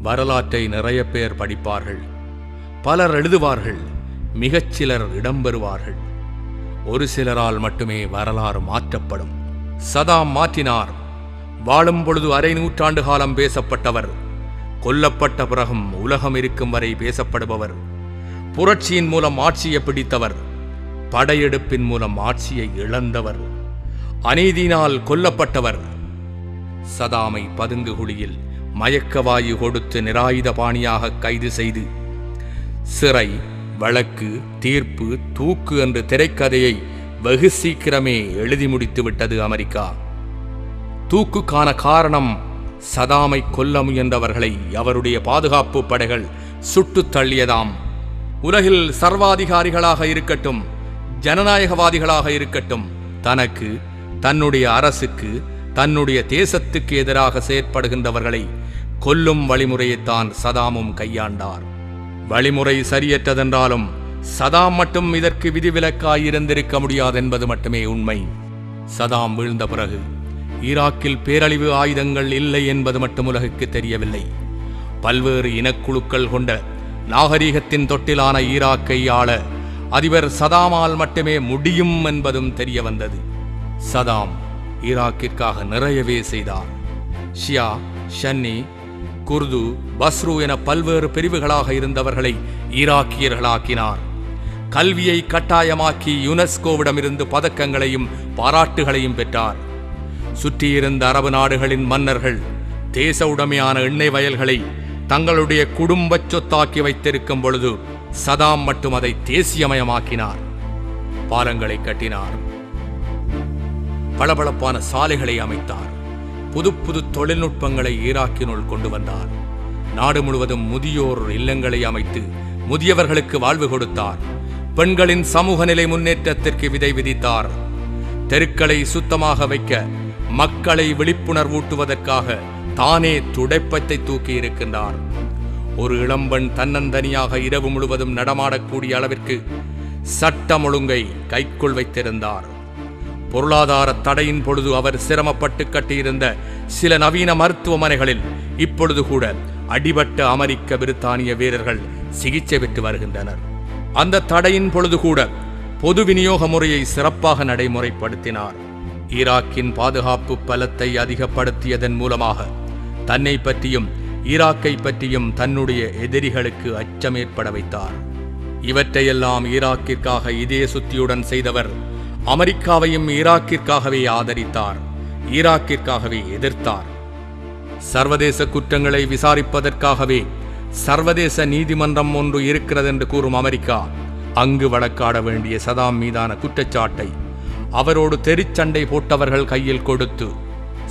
வரலாற்றை நிறைய பேர் படிப்பார்கள், பலர் எழுதுவார்கள், மிகச்சிலர் இடம்பெறுவார்கள். ஒரு சிலரால் மட்டுமே வரலாறு மாற்றப்படும். சதாம் மாற்றினார். வாழும் பொழுது அரை நூற்றாண்டு காலம் பேசப்பட்டவர், கொல்லப்பட்ட பிறகும் உலகம் இருக்கும் வரை பேசப்படுபவர், புரட்சியின் மூலம் ஆட்சியை பிடித்தவர், படையெடுப்பின் மூலம் ஆட்சியை இழந்தவர், அநீதியினால் கொல்லப்பட்டவர். சதாமை பதுங்கு குழியில் மயக்கவாயு கொடுத்து நிராயுத பாணியாக கைது செய்து சிறை, வழக்கு, தீர்ப்பு, தூக்கு என்ற திரைக்கதையை வெகு சீக்கிரமே எழுதி முடித்து விட்டது அமெரிக்கா. தூக்குக்கான காரணம் சதாமை கொல்ல முயன்றவர்களை அவருடைய பாதுகாப்பு படைகள் சுட்டு தள்ளியதாம். உலகில் சர்வாதிகாரிகளாக இருக்கட்டும், ஜனநாயகவாதிகளாக இருக்கட்டும், தனக்கு, தன்னுடைய அரசுக்கு, தன்னுடைய தேசத்துக்கு எதிராக செயற்படுகின்றவர்களை கொல்லும் வழிமுறையைத்தான் சதாமும் கையாண்டார். வழிமுறை சரியற்றதென்றாலும் சதாம் மட்டும் இதற்கு விதிவிலக்காயிருந்திருக்க முடியாதென்பது மட்டுமே உண்மை. சதாம் வீழ்ந்த பிறகு ஈராக்கில் பேரழிவு ஆயுதங்கள் இல்லை என்பது மட்டும் உலகுக்கு தெரியவில்லை. பல்வேறு இனக்குழுக்கள் கொண்ட நாகரீகத்தின் தொட்டிலான ஈராக்கை ஆள அதிபர் சதாமால் மட்டுமே முடியும் என்பதும் தெரிய வந்தது. சதாம் ஈராக்கிற்காக நிறையவே செய்தார். ஷியா, ஷன்னி, குர்து, பஸ்ரு என பல்வேறு பிரிவுகளாக இருந்தவர்களை ஈராக்கியர்களாக்கினார். கல்வியை கட்டாயமாக்கி யுனெஸ்கோவிடமிருந்து பதக்கங்களையும் பாராட்டுகளையும் பெற்றார். சுற்றியிருந்த அரபு நாடுகளின் மன்னர்கள் தேச உடைமையான எண்ணெய் வயல்களை தங்களுடைய குடும்ப சொத்தாக்கி வைத்திருக்கும் பொழுது சதாம் மட்டும் அதை தேசியமயமாக்கினார். பாலங்களை கட்டினார், பளபளப்பான சாலைகளை அமைத்தார், புது புது தொழில்நுட்பங்களை ஈராக்கினுள் கொண்டு வந்தார். நாடு முழுவதும் முதியோர் இல்லங்களை அமைத்து முதியவர்களுக்கு வாழ்வு கொடுத்தார். பெண்களின் சமூக நிலை முன்னேற்றத்திற்கு விதை விதித்தார். தெருக்களை சுத்தமாக வைக்க, மக்களை விழிப்புணர்வூட்டுவதற்காக தானே துடைப்பத்தை தூக்கி இருக்கின்றார். ஒரு இளம்பெண் தன்னந்தனியாக இரவு முழுவதும் நடமாடக்கூடிய அளவிற்கு சட்டம் ஒழுங்கை கைக்குள் வைத்திருந்தார். பொருளாதார தடையின் பொழுது அவர் சிரமப்பட்டு கட்டியிருந்த சில நவீன மருத்துவமனைகளில் இப்பொழுது கூட அடிபட்ட அமெரிக்க பிரித்தானிய வீரர்கள் சிகிச்சை பெற்று வருகின்றனர். அந்த தடையின் பொழுது கூட பொது விநியோக முறையை சிறப்பாக நடைமுறைப்படுத்தினார். ஈராக்கின் பாதுகாப்பு பலத்தை அதிகப்படுத்தியதன் மூலமாக தன்னை பற்றியும் ஈராக்கை பற்றியும் தன்னுடைய எதிரிகளுக்கு அச்சம் ஏற்பட வைத்தார். இவற்றையெல்லாம் ஈராக்கிற்காக இதே சுத்தியுடன் செய்தவர் அமெரிக்காவையும் ஈராக்கிற்காகவே ஆதரித்தார், ஈராக்கிற்காகவே எதிர்த்தார். சர்வதேச குற்றங்களை விசாரிப்பதற்காகவே சர்வதேச நீதிமன்றம் ஒன்று இருக்கிறது என்று கூறும் அமெரிக்கா அங்கு வழக்காட வேண்டிய சதாம் மீதான குற்றச்சாட்டை அவரோடு தெரிச்சண்டை போட்டவர்கள் கையில் கொடுத்து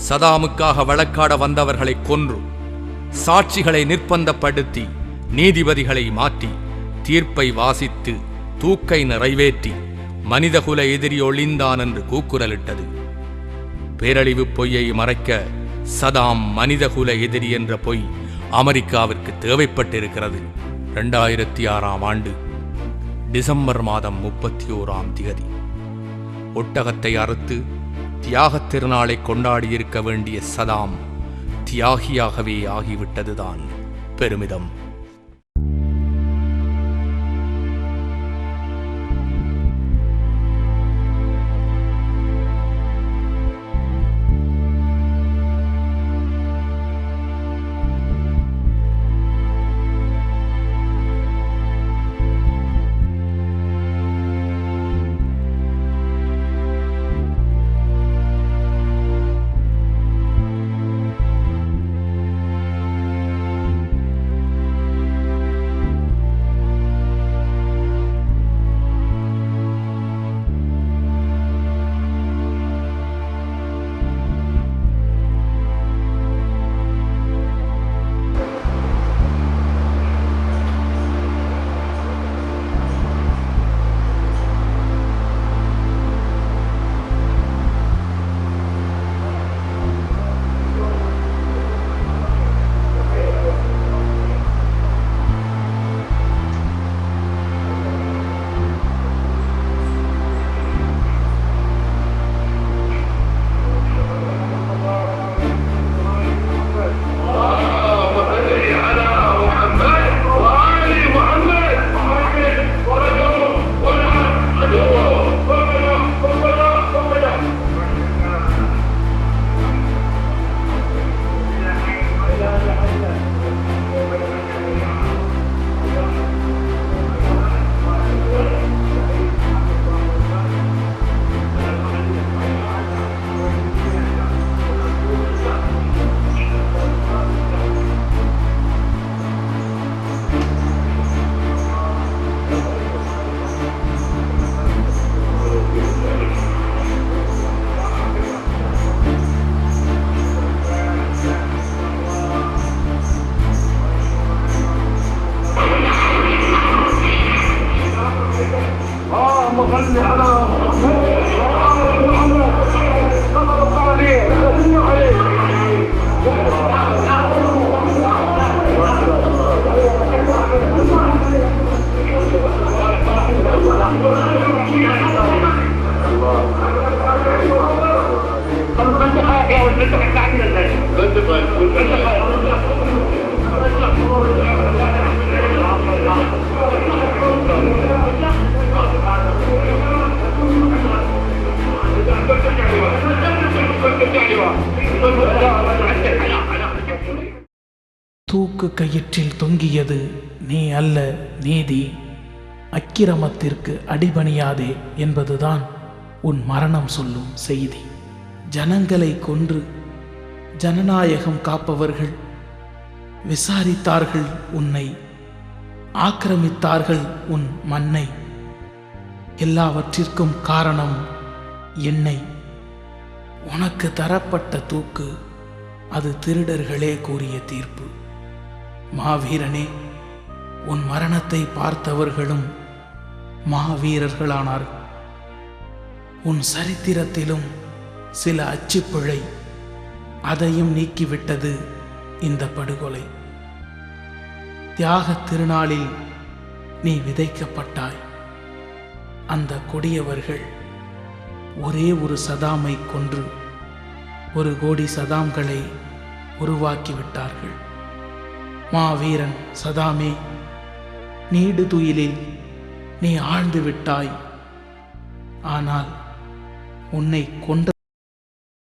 சதாமுக்காக வழக்காட வந்தவர்களை கொன்று, சாட்சிகளை நிர்பந்தப்படுத்தி, நீதிபதிகளை மாற்றி, தீர்ப்பை வாசித்து, தூக்கை நிறைவேற்றி மனிதகுல எதிரி ஒளிந்தான் என்று கூக்குரலிட்டது. பேரழிவு பொய்யை மறைக்க சதாம் மனிதகுல எதிரி என்ற பொய் அமெரிக்காவிற்கு தேவைப்பட்டிருக்கிறது. 2006ஆம் ஆண்டு டிசம்பர் மாதம் 31ஆம் தேதி ஒட்டகத்தை அறுத்து தியாகத் திருநாளை கொண்டாடியிருக்க வேண்டிய சதாம் தியாகியாகவே ஆகிவிட்டதுதான் பெருமிதம். தூக்கு கயிற்றில் தொங்கியது நீ அல்ல நீதி, அக்கிரமத்திற்கு அடிபணியாதே என்பதுதான் உன் மரணம் சொல்லும் செய்தி. ஜனங்களை கொன்று ஜனநாயகம் காப்பவர்கள் விசாரித்தார்கள் உன்னை, ஆக்கிரமித்தார்கள் உன் மண்ணை. எல்லாவற்றிற்கும் காரணம் என்னை. உனக்கு தரப்பட்ட தூக்கு அது திருடர்களே கூறிய தீர்ப்பு. மாவீரனே, உன் மரணத்தை பார்த்தவர்களும் மாவீரர்களானார்கள். உன் சரித்திரத்திலும் சில அச்சுப்பிழை, அதையும் நீக்கிவிட்டது இந்த படுகொலை. தியாக திருநாளில் நீ விதைக்கப்பட்டாய். அந்த கொடியவர்கள் ஒரே ஒரு சதாமை கொன்று 1 கோடி சதாம்களை உருவாக்கிவிட்டார்கள். மாவீரன் சதாமே, நீடு துயிலில் நீ ஆழ்ந்து விட்டாய். ஆனால் உன்னை கொண்ட